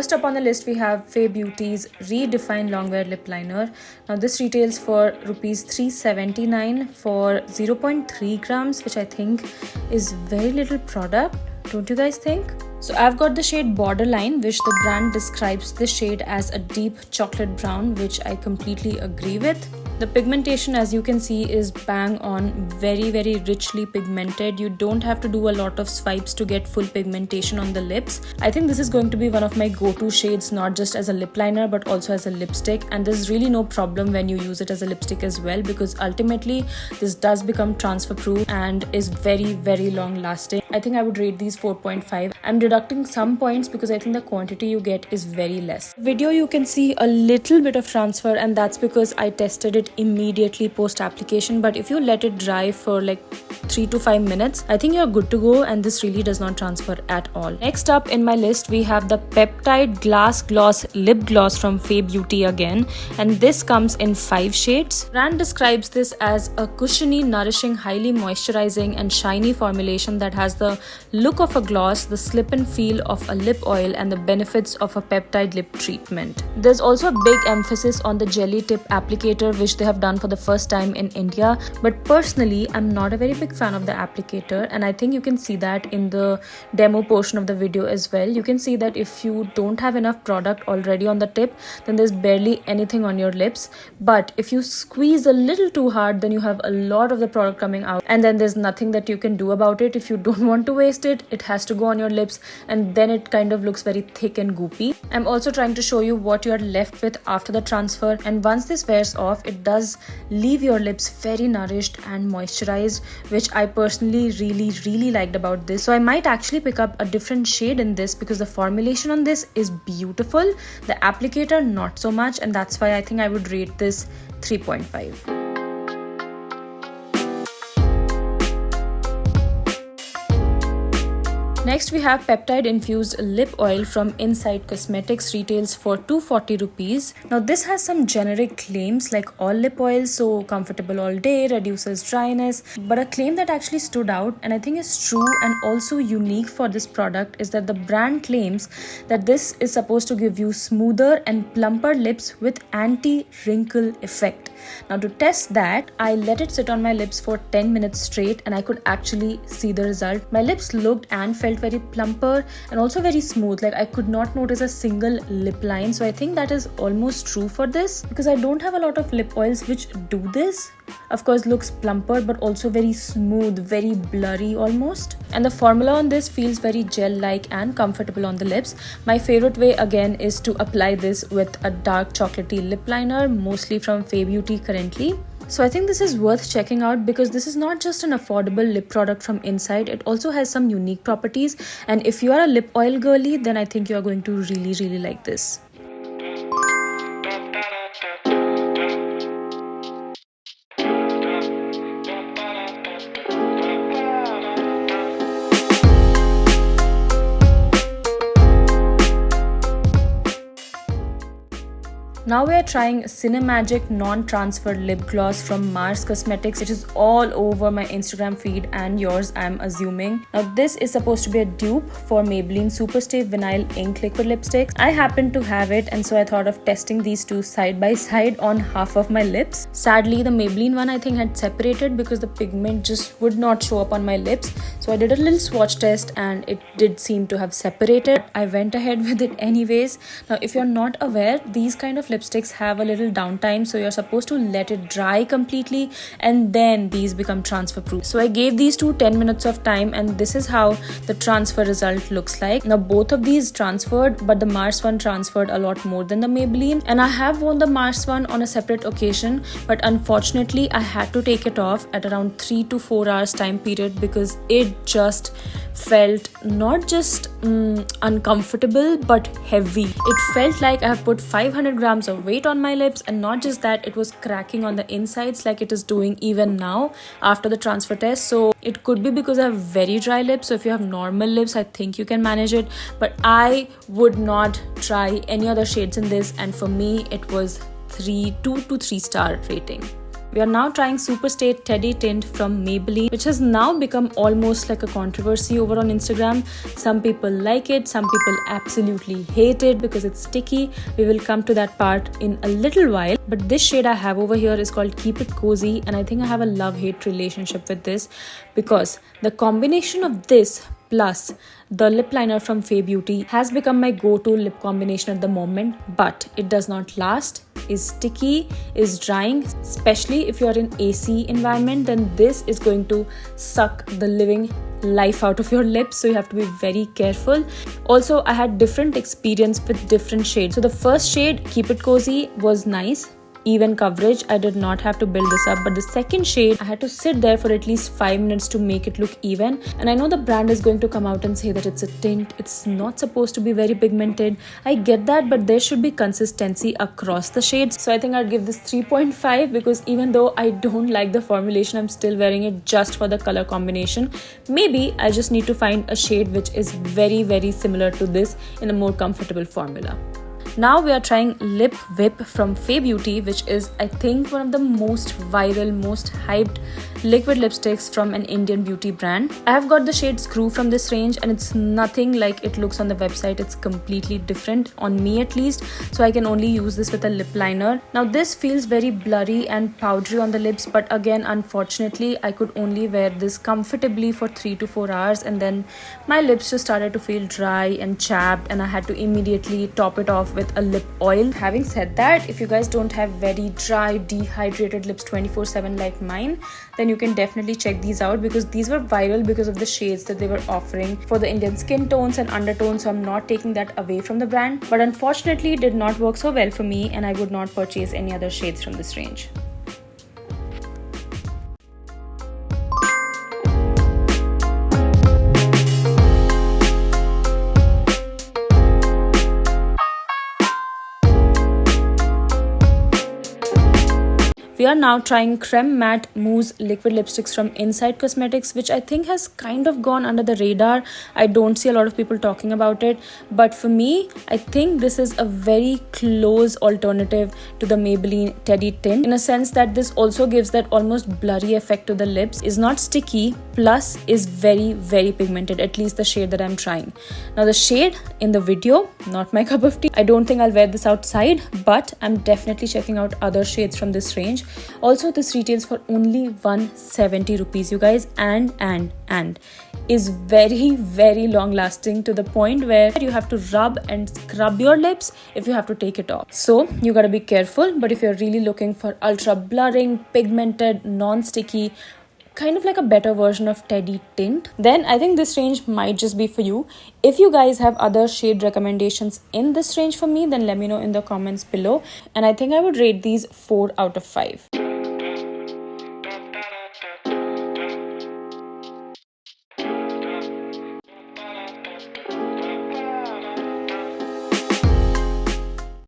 first up on the list we have Faye Beauty's Redefine Longwear Lip Liner. Now this retails for rupees 379 for 0.3 grams, which I think is very little product. Don't you guys think? So I've got the shade Borderline, which the brand describes this shade as a deep chocolate brown, which I completely agree with. The pigmentation, as you can see, is bang on, very richly pigmented. You don't have to do a lot of swipes to get full pigmentation on the lips. I think this is going to be one of my go-to shades, not just as a lip liner but also as a lipstick, and there's really no problem when you use it as a lipstick as well, because ultimately this does become transfer proof and is very long lasting. I think I would rate these 4.5. I'm deducting some points because I think the quantity you get is very less. Video you can see a little bit of transfer, and that's because I tested it immediately post application, but if you let it dry for like 3 to 5 minutes, I think you're good to go, and this really does not transfer at all. Next up in my list we have the Peptide Glass Gloss Lip Gloss from Faye Beauty again, and this comes in 5 shades. Brand describes this as a cushiony, nourishing, highly moisturizing and shiny formulation that has the look of a gloss, the slip and feel of a lip oil, and the benefits of a peptide lip treatment. There's also a big emphasis on the jelly tip applicator, which they have done for the first time in India, but personally I'm not a very big fan of the applicator, and I think you can see that in the demo portion of the video as well. You can see that if you don't have enough product already on the tip, then there's barely anything on your lips, but if you squeeze a little too hard, then you have a lot of the product coming out, and then there's nothing that you can do about it. If you don't want to waste it, it has to go on your lips, and then it kind of looks very thick and goopy. I'm also trying to show you what you're left with after the transfer, and once this wears off, it does leave your lips very nourished and moisturized, which I personally really liked about this. So I might actually pick up a different shade in this because the formulation on this is beautiful, the applicator not so much, and that's why I think I would rate this 3.5. Next we have peptide infused lip oil from Inside Cosmetics, retails for 240 rupees. Now this has some generic claims like all lip oils, so comfortable all day, reduces dryness, but a claim that actually stood out and I think is true and also unique for this product is that the brand claims that this is supposed to give you smoother and plumper lips with anti-wrinkle effect. Now to test that, I let it sit on my lips for 10 minutes straight and I could actually see the result. My lips looked and felt very plumper and also very smooth. Like I could not notice a single lip line. So I think that is almost true for this because I don't have a lot of lip oils which do this. Of course, looks plumper but also very smooth, very blurry almost. And the formula on this feels very gel-like and comfortable on the lips. My favorite way again is to apply this with a dark chocolatey lip liner, mostly from Faye Beauty currently. So I think this is worth checking out because this is not just an affordable lip product from Inside, it also has some unique properties, and if you are a lip oil girly, then I think you are going to really like this. Now we are trying Cinemagic non-transfer lip gloss from Mars Cosmetics, which is all over my Instagram feed and yours, I'm assuming. Now this is supposed to be a dupe for Maybelline Superstay Vinyl Ink Liquid Lipsticks. I happen to have it, and so I thought of testing these two side by side on half of my lips. Sadly, the Maybelline one I think had separated because the pigment just would not show up on my lips. So I did a little swatch test and it did seem to have separated. I went ahead with it anyways. Now if you're not aware, these kind of lipsticks have a little downtime, so you're supposed to let it dry completely and then these become transfer proof. So I gave these two 10 minutes of time and this is how the transfer result looks like. Now both of these transferred, but the Mars one transferred a lot more than the Maybelline, and I have worn the Mars one on a separate occasion, but unfortunately I had to take it off at around 3 to 4 hours time period because it just felt not just uncomfortable but heavy. It felt like I have put 500 grams of weight on my lips, and not just that, it was cracking on the insides like it is doing even now after the transfer test. So it could be because I have very dry lips, so if you have normal lips I think you can manage it, but I would not try any other shades in this, and for me it was 2 to 3 star rating. We are now trying Superstay Teddy Tint from Maybelline, which has now become almost like a controversy over on Instagram. Some people like it, some people absolutely hate it because it's sticky. We will come to that part in a little while. But this shade I have over here is called Keep It Cozy, and I think I have a love-hate relationship with this because the combination of this plus the lip liner from Fay Beauty has become my go-to lip combination at the moment, but it does not last, is sticky, is drying. Especially if you're in AC environment, then this is going to suck the living life out of your lips, so you have to be very careful. Also, I had different experience with different shades. So the first shade, Keep It Cozy, was nice, even coverage. I did not have to build this up, but the second shade I had to sit there for at least 5 minutes to make it look even. And I know the brand is going to come out and say that it's a tint, it's not supposed to be very pigmented. I get that, but there should be consistency across the shades. So I think I'd give this 3.5 because even though I don't like the formulation, I'm still wearing it just for the color combination. Maybe I just need to find a shade which is very similar to this in a more comfortable formula. Now we are trying Lip Whip from Fay Beauty, which is, I think, one of the most viral, most hyped liquid lipsticks from an Indian beauty brand. I have got the shade Screw from this range, and it's nothing like it looks on the website. It's completely different, on me at least, so I can only use this with a lip liner. Now this feels very blurry and powdery on the lips, but again, unfortunately, I could only wear this comfortably for 3 to 4 hours, and then my lips just started to feel dry and chapped, and I had to immediately top it off with a lip oil. Having said that, if you guys don't have very dry, dehydrated lips 24/7 like mine, then you can definitely check these out because these were viral because of the shades that they were offering for the Indian skin tones and undertones. So I'm not taking that away from the brand, but unfortunately it did not work so well for me, and I would not purchase any other shades from this range. We are now trying Creme Matte Mousse liquid lipsticks from Inside Cosmetics, which I think has kind of gone under the radar. I don't see a lot of people talking about it, but for me, I think this is a very close alternative to the Maybelline Teddy Tint, in a sense that this also gives that almost blurry effect to the lips, is not sticky, plus is very pigmented, at least the shade that I'm trying. Now the shade in the video, not my cup of tea. I don't think I'll wear this outside, but I'm definitely checking out other shades from this range. Also, this retails for only 170 rupees, you guys, and is very long lasting, to the point where you have to rub and scrub your lips if you have to take it off. So you gotta be careful, but if you're really looking for ultra blurring, pigmented, non-sticky, kind of like a better version of Teddy Tint, then I think this range might just be for you. If you guys have other shade recommendations in this range for me, then let me know in the comments below, and I think I would rate these 4 out of 5.